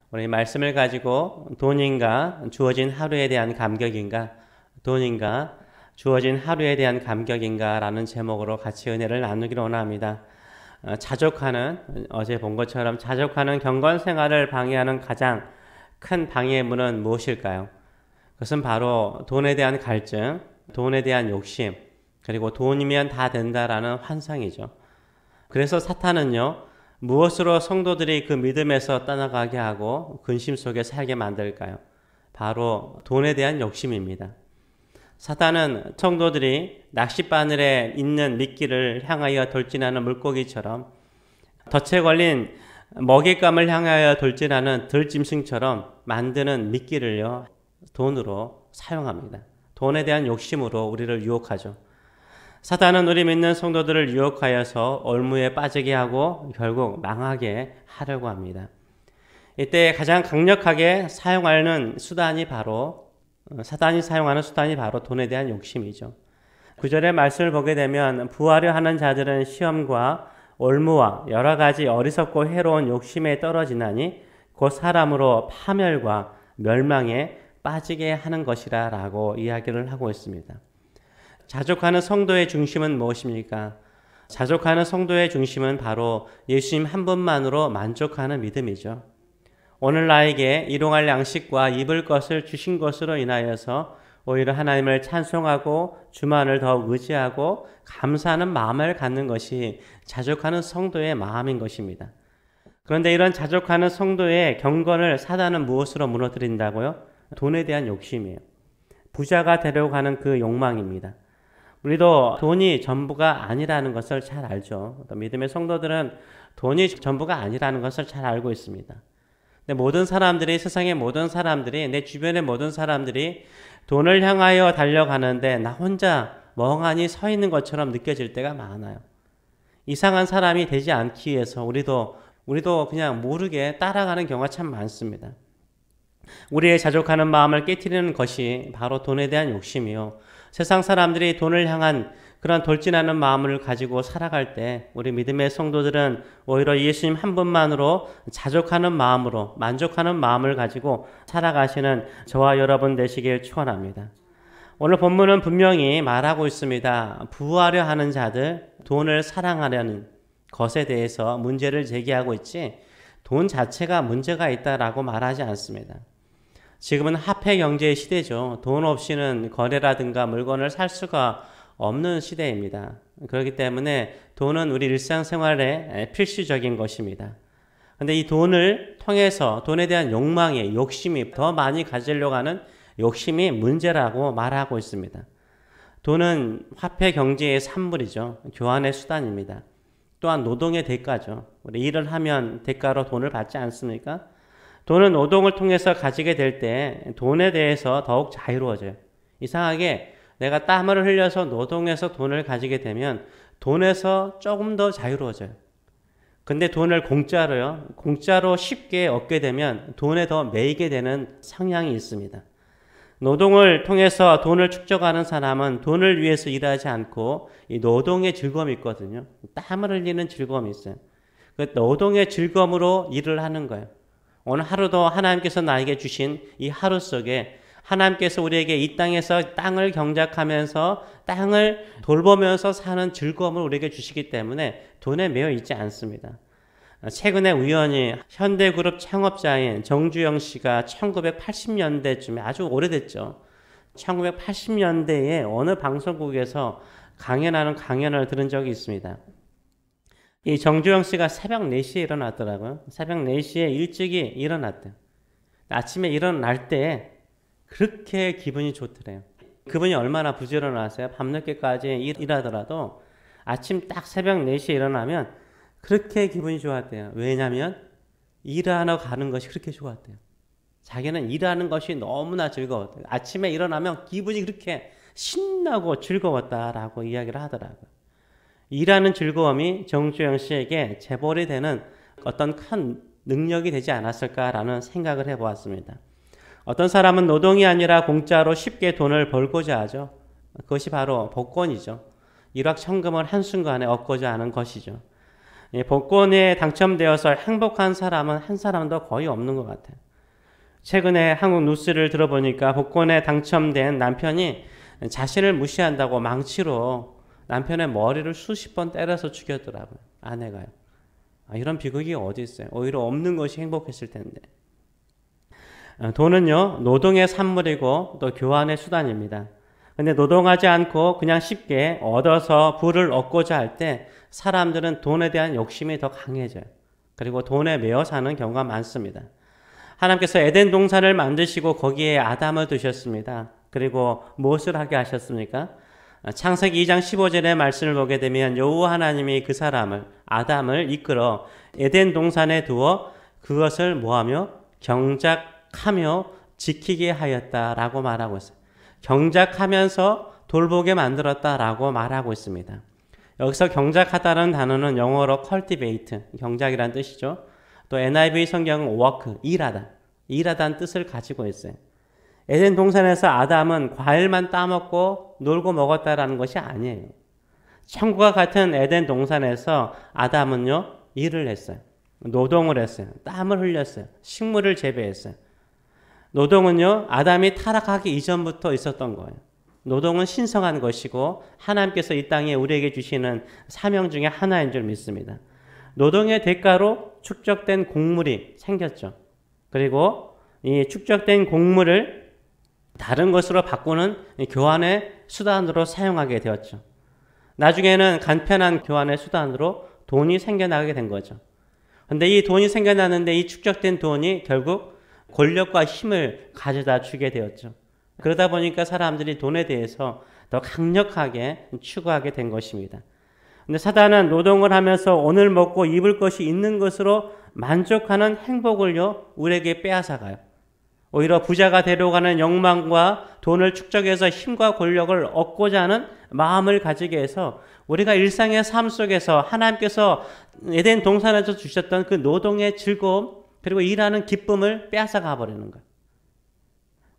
우리 말씀을 가지고 돈인가 주어진 하루에 대한 감격인가, 돈인가 주어진 하루에 대한 감격인가 라는 제목으로 같이 은혜를 나누기로 원합니다. 어제 본 것처럼 자족하는 경건 생활을 방해하는 가장 큰 방해물은 무엇일까요? 그것은 바로 돈에 대한 갈증, 돈에 대한 욕심, 그리고 돈이면 다 된다라는 환상이죠. 그래서 사탄은요, 무엇으로 성도들이 그 믿음에서 떠나가게 하고 근심 속에 살게 만들까요? 바로 돈에 대한 욕심입니다. 사탄은 성도들이 낚싯바늘에 있는 미끼를 향하여 돌진하는 물고기처럼, 덫에 걸린 먹잇감을 향하여 돌진하는 들짐승처럼 만드는 미끼를요, 돈으로 사용합니다. 돈에 대한 욕심으로 우리를 유혹하죠. 사탄은 우리 믿는 성도들을 유혹하여서 올무에 빠지게 하고 결국 망하게 하려고 합니다. 이때 가장 강력하게 사용하는 수단이 바로 사탄이 사용하는 수단이 바로 돈에 대한 욕심이죠. 9절의 말씀을 보게 되면 부하려 하는 자들은 시험과 올무와 여러 가지 어리석고 해로운 욕심에 떨어지나니 곧 사람으로 파멸과 멸망에 빠지게 하는 것이라 라고 이야기를 하고 있습니다. 자족하는 성도의 중심은 무엇입니까? 자족하는 성도의 중심은 바로 예수님 한 분만으로 만족하는 믿음이죠. 오늘 나에게 일용할 양식과 입을 것을 주신 것으로 인하여서 오히려 하나님을 찬송하고 주만을 더욱 의지하고 감사하는 마음을 갖는 것이 자족하는 성도의 마음인 것입니다. 그런데 이런 자족하는 성도의 경건을 사단은 무엇으로 무너뜨린다고요? 돈에 대한 욕심이에요. 부자가 되려고 하는 그 욕망입니다. 우리도 돈이 전부가 아니라는 것을 잘 알죠. 믿음의 성도들은 돈이 전부가 아니라는 것을 잘 알고 있습니다. 근데 세상의 모든 사람들이, 내 주변의 모든 사람들이 돈을 향하여 달려가는데 나 혼자 멍하니 서 있는 것처럼 느껴질 때가 많아요. 이상한 사람이 되지 않기 위해서 우리도 그냥 모르게 따라가는 경우가 참 많습니다. 우리의 자족하는 마음을 깨트리는 것이 바로 돈에 대한 욕심이요. 세상 사람들이 돈을 향한 그런 돌진하는 마음을 가지고 살아갈 때 우리 믿음의 성도들은 오히려 예수님 한 분만으로 자족하는 마음으로 만족하는 마음을 가지고 살아가시는 저와 여러분 되시길 축원합니다. 오늘 본문은 분명히 말하고 있습니다. 부하려 하는 자들, 돈을 사랑하려는 것에 대해서 문제를 제기하고 있지 돈 자체가 문제가 있다라고 말하지 않습니다. 지금은 화폐 경제의 시대죠. 돈 없이는 거래라든가 물건을 살 수가 없는 시대입니다. 그렇기 때문에 돈은 우리 일상생활에 필수적인 것입니다. 그런데 이 돈을 통해서 돈에 대한 욕심이 더 많이 가지려고 하는 욕심이 문제라고 말하고 있습니다. 돈은 화폐 경제의 산물이죠. 교환의 수단입니다. 또한 노동의 대가죠. 우리 일을 하면 대가로 돈을 받지 않습니까? 돈은 노동을 통해서 가지게 될 때 돈에 대해서 더욱 자유로워져요. 이상하게 내가 땀을 흘려서 노동해서 돈을 가지게 되면 돈에서 조금 더 자유로워져요. 근데 돈을 공짜로 쉽게 얻게 되면 돈에 더 매이게 되는 성향이 있습니다. 노동을 통해서 돈을 축적하는 사람은 돈을 위해서 일하지 않고 이 노동의 즐거움이 있거든요. 땀을 흘리는 즐거움이 있어요. 그 노동의 즐거움으로 일을 하는 거예요. 오늘 하루도 하나님께서 나에게 주신 이 하루 속에 하나님께서 우리에게 이 땅에서 땅을 경작하면서 땅을 돌보면서 사는 즐거움을 우리에게 주시기 때문에 돈에 매여 있지 않습니다. 최근에 우연히 현대그룹 창업자인 정주영 씨가 1980년대쯤에 아주 오래됐죠. 1980년대에 어느 방송국에서 강연하는 강연을 들은 적이 있습니다. 이 정주영 씨가 새벽 4시에 일어났더라고요. 새벽 4시에 일찍이 일어났대요. 아침에 일어날 때 그렇게 기분이 좋더래요. 그분이 얼마나 부지런하세요. 밤늦게까지 일하더라도 아침 딱 새벽 4시에 일어나면 그렇게 기분이 좋았대요. 왜냐하면 일하러 가는 것이 그렇게 좋았대요. 자기는 일하는 것이 너무나 즐거웠대요. 아침에 일어나면 기분이 그렇게 신나고 즐거웠다라고 이야기를 하더라고요. 일하는 즐거움이 정주영 씨에게 재벌이 되는 어떤 큰 능력이 되지 않았을까라는 생각을 해보았습니다. 어떤 사람은 노동이 아니라 공짜로 쉽게 돈을 벌고자 하죠. 그것이 바로 복권이죠. 일확천금을 한순간에 얻고자 하는 것이죠. 이 복권에 당첨되어서 행복한 사람은 한 사람도 거의 없는 것 같아요. 최근에 한국 뉴스를 들어보니까 복권에 당첨된 남편이 자신을 무시한다고 망치로 남편의 머리를 수십 번 때려서 죽였더라고요. 아내가요. 이런 비극이 어디 있어요? 오히려 없는 것이 행복했을 텐데. 돈은요, 노동의 산물이고 또 교환의 수단입니다. 근데 노동하지 않고 그냥 쉽게 얻어서 부를 얻고자 할 때 사람들은 돈에 대한 욕심이 더 강해져요. 그리고 돈에 매여 사는 경우가 많습니다. 하나님께서 에덴 동산을 만드시고 거기에 아담을 두셨습니다. 그리고 무엇을 하게 하셨습니까? 창세기 2장 15절의 말씀을 보게 되면 여호와 하나님이 그 사람을 아담을 이끌어 에덴 동산에 두어 그것을 뭐하며 경작하며 지키게 하였다라고 말하고 있어요. 경작하면서 돌보게 만들었다라고 말하고 있습니다. 여기서 경작하다는 단어는 영어로 cultivate, 경작이라는 뜻이죠. 또 NIV 성경은 work, 일하다는 뜻을 가지고 있어요. 에덴 동산에서 아담은 과일만 따먹고 놀고 먹었다라는 것이 아니에요. 천국과 같은 에덴 동산에서 아담은요, 일을 했어요. 노동을 했어요. 땀을 흘렸어요. 식물을 재배했어요. 노동은요, 아담이 타락하기 이전부터 있었던 거예요. 노동은 신성한 것이고 하나님께서 이 땅에 우리에게 주시는 사명 중에 하나인 줄 믿습니다. 노동의 대가로 축적된 곡물이 생겼죠. 그리고 이 축적된 곡물을 다른 것으로 바꾸는 교환의 수단으로 사용하게 되었죠. 나중에는 간편한 교환의 수단으로 돈이 생겨나게 된 거죠. 그런데 이 돈이 생겨나는데 이 축적된 돈이 결국 권력과 힘을 가져다 주게 되었죠. 그러다 보니까 사람들이 돈에 대해서 더 강력하게 추구하게 된 것입니다. 근데 사단은 노동을 하면서 오늘 먹고 입을 것이 있는 것으로 만족하는 행복을요, 우리에게 빼앗아가요. 오히려 부자가 되려가는 욕망과 돈을 축적해서 힘과 권력을 얻고자 하는 마음을 가지게 해서 우리가 일상의 삶 속에서 하나님께서 에덴 동산에서 주셨던 그 노동의 즐거움 그리고 일하는 기쁨을 빼앗아가 버리는 거예요.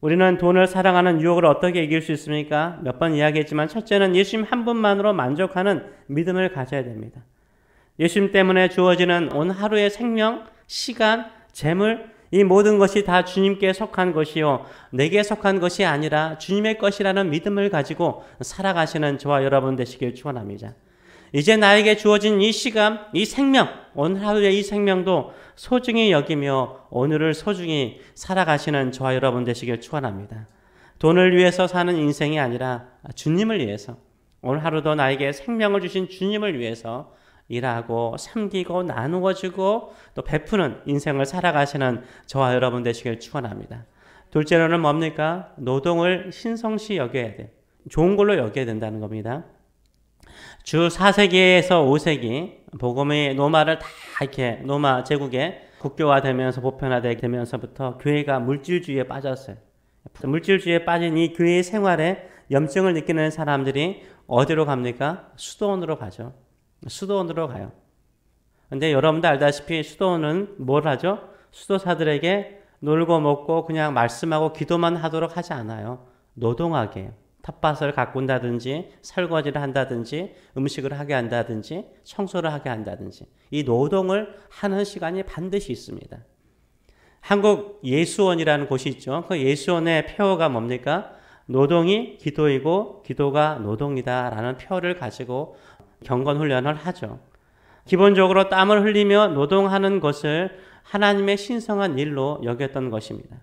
우리는 돈을 사랑하는 유혹을 어떻게 이길 수 있습니까? 몇 번 이야기했지만 첫째는 예수님 한 분만으로 만족하는 믿음을 가져야 됩니다. 예수님 때문에 주어지는 온 하루의 생명, 시간, 재물 이 모든 것이 다 주님께 속한 것이요 내게 속한 것이 아니라 주님의 것이라는 믿음을 가지고 살아가시는 저와 여러분 되시길 축원합니다. 이제 나에게 주어진 이 시간, 이 생명, 오늘 하루의 이 생명도 소중히 여기며 오늘을 소중히 살아가시는 저와 여러분 되시길 축원합니다. 돈을 위해서 사는 인생이 아니라 주님을 위해서 오늘 하루도 나에게 생명을 주신 주님을 위해서 일하고 섬기고 나누어주고 또 베푸는 인생을 살아가시는 저와 여러분 되시길 축원합니다. 둘째로는 뭡니까? 노동을 신성시 여겨야 돼. 좋은 걸로 여겨야 된다는 겁니다. 주 4세기에서 5세기 복음의 노마를 다 이렇게 로마 제국에 국교화되면서 보편화되면서부터 교회가 물질주의에 빠졌어요. 물질주의에 빠진 이 교회의 생활에 염증을 느끼는 사람들이 어디로 갑니까? 수도원으로 가죠. 수도원으로 가요. 근데 여러분도 알다시피 수도원은 뭘 하죠? 수도사들에게 놀고 먹고 그냥 말씀하고 기도만 하도록 하지 않아요. 노동하게 해요. 텃밭을 가꾼다든지 설거지를 한다든지 음식을 하게 한다든지 청소를 하게 한다든지 이 노동을 하는 시간이 반드시 있습니다. 한국 예수원이라는 곳이 있죠. 그 예수원의 표어가 뭡니까? 노동이 기도이고 기도가 노동이다 라는 표어를 가지고 경건훈련을 하죠. 기본적으로 땀을 흘리며 노동하는 것을 하나님의 신성한 일로 여겼던 것입니다.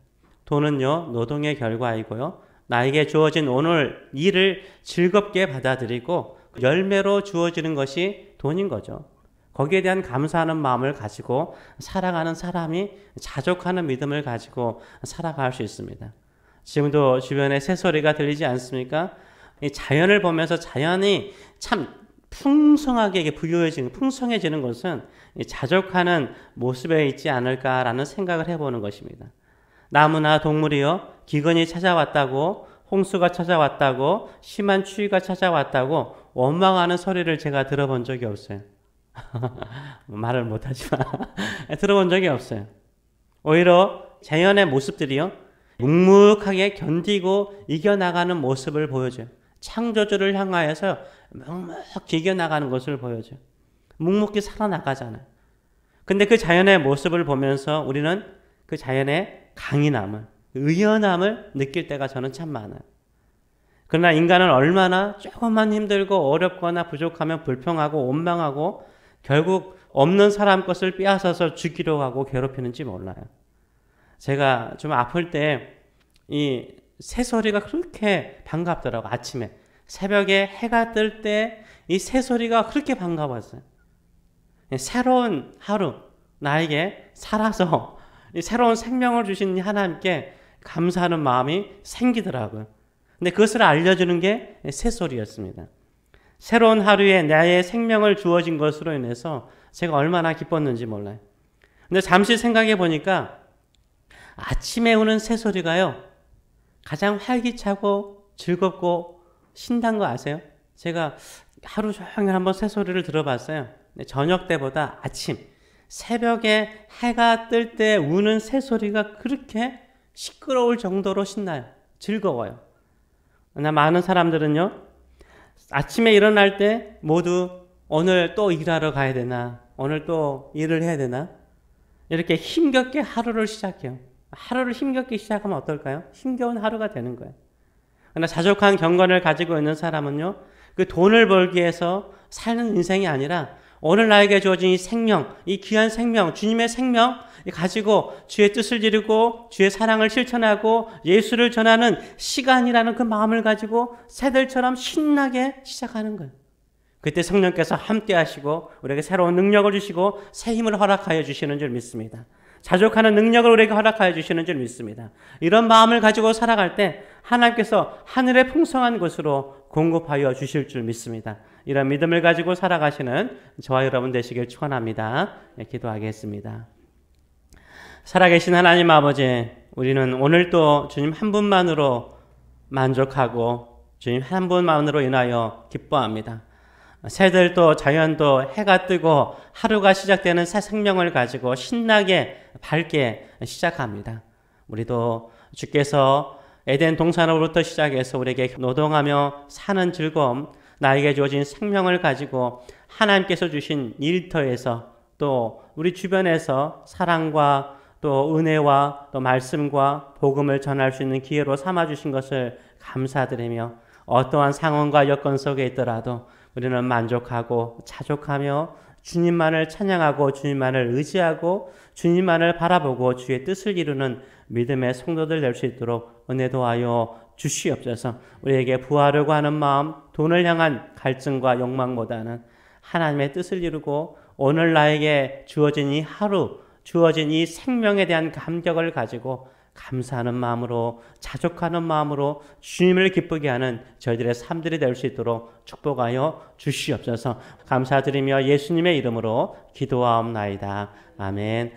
돈은요 노동의 결과이고요. 나에게 주어진 오늘 일을 즐겁게 받아들이고 열매로 주어지는 것이 돈인 거죠. 거기에 대한 감사하는 마음을 가지고 살아가는 사람이 자족하는 믿음을 가지고 살아갈 수 있습니다. 지금도 주변에 새소리가 들리지 않습니까? 이 자연을 보면서 자연이 참 풍성하게 풍성해지는 것은 자족하는 모습에 있지 않을까라는 생각을 해보는 것입니다. 나무나 동물이요 기근이 찾아왔다고 홍수가 찾아왔다고 심한 추위가 찾아왔다고 원망하는 소리를 제가 들어본 적이 없어요. 말을 못하지만 들어본 적이 없어요. 오히려 자연의 모습들이요 묵묵하게 견디고 이겨나가는 모습을 보여줘요. 창조주를 향하여서 묵묵히 이겨나가는 것을 보여줘요. 묵묵히 살아나가잖아요. 근데 그 자연의 모습을 보면서 우리는 그 자연의 강인함을, 의연함을 느낄 때가 저는 참 많아요. 그러나 인간은 얼마나 조금만 힘들고 어렵거나 부족하면 불평하고 원망하고 결국 없는 사람 것을 빼앗아서 죽이려고 하고 괴롭히는지 몰라요. 제가 좀 아플 때 이 새소리가 그렇게 반갑더라고. 아침에 새벽에 해가 뜰 때 이 새소리가 그렇게 반가웠어요. 새로운 하루, 나에게 살아서 새로운 생명을 주신 하나님께 감사하는 마음이 생기더라고요. 근데 그것을 알려주는 게 새소리였습니다. 새로운 하루에 나의 생명을 주어진 것으로 인해서 제가 얼마나 기뻤는지 몰라요. 근데 잠시 생각해 보니까 아침에 우는 새소리가요, 가장 활기차고 즐겁고 신난 거 아세요? 제가 하루 종일 한번 새소리를 들어봤어요. 저녁 때보다 아침, 새벽에 해가 뜰 때 우는 새소리가 그렇게 시끄러울 정도로 신나요. 즐거워요. 그러나 많은 사람들은요, 아침에 일어날 때 모두 오늘 또 일하러 가야 되나, 오늘 또 일을 해야 되나, 이렇게 힘겹게 하루를 시작해요. 하루를 힘겹게 시작하면 어떨까요? 힘겨운 하루가 되는 거예요. 그러나 자족한 경건을 가지고 있는 사람은요, 그 돈을 벌기 위해서 사는 인생이 아니라 오늘 나에게 주어진 이 생명, 이 귀한 생명, 주님의 생명 가지고 주의 뜻을 이루고 주의 사랑을 실천하고 예수를 전하는 시간이라는 그 마음을 가지고 새들처럼 신나게 시작하는 거예요. 그때 성령께서 함께 하시고 우리에게 새로운 능력을 주시고 새 힘을 허락하여 주시는 줄 믿습니다. 자족하는 능력을 우리에게 허락하여 주시는 줄 믿습니다. 이런 마음을 가지고 살아갈 때 하나님께서 하늘의 풍성한 것으로 공급하여 주실 줄 믿습니다. 이런 믿음을 가지고 살아가시는 저와 여러분 되시길 축원합니다. 기도하겠습니다. 살아계신 하나님 아버지, 우리는 오늘도 주님 한 분만으로 만족하고 주님 한 분만으로 인하여 기뻐합니다. 새들도 자연도 해가 뜨고 하루가 시작되는 새 생명을 가지고 신나게 밝게 시작합니다. 우리도 주께서 에덴 동산으로부터 시작해서 우리에게 노동하며 사는 즐거움, 나에게 주어진 생명을 가지고 하나님께서 주신 일터에서 또 우리 주변에서 사랑과 또 은혜와 또 말씀과 복음을 전할 수 있는 기회로 삼아주신 것을 감사드리며 어떠한 상황과 여건 속에 있더라도 우리는 만족하고 자족하며 주님만을 찬양하고 주님만을 의지하고 주님만을 바라보고 주의 뜻을 이루는 믿음의 성도들 될 수 있도록 은혜 도하여 주시옵소서. 우리에게 부하려고 하는 마음, 돈을 향한 갈증과 욕망보다는 하나님의 뜻을 이루고 오늘 나에게 주어진 이 하루, 주어진 이 생명에 대한 감격을 가지고 감사하는 마음으로 자족하는 마음으로 주님을 기쁘게 하는 저희들의 삶들이 될 수 있도록 축복하여 주시옵소서. 감사드리며 예수님의 이름으로 기도하옵나이다. 아멘.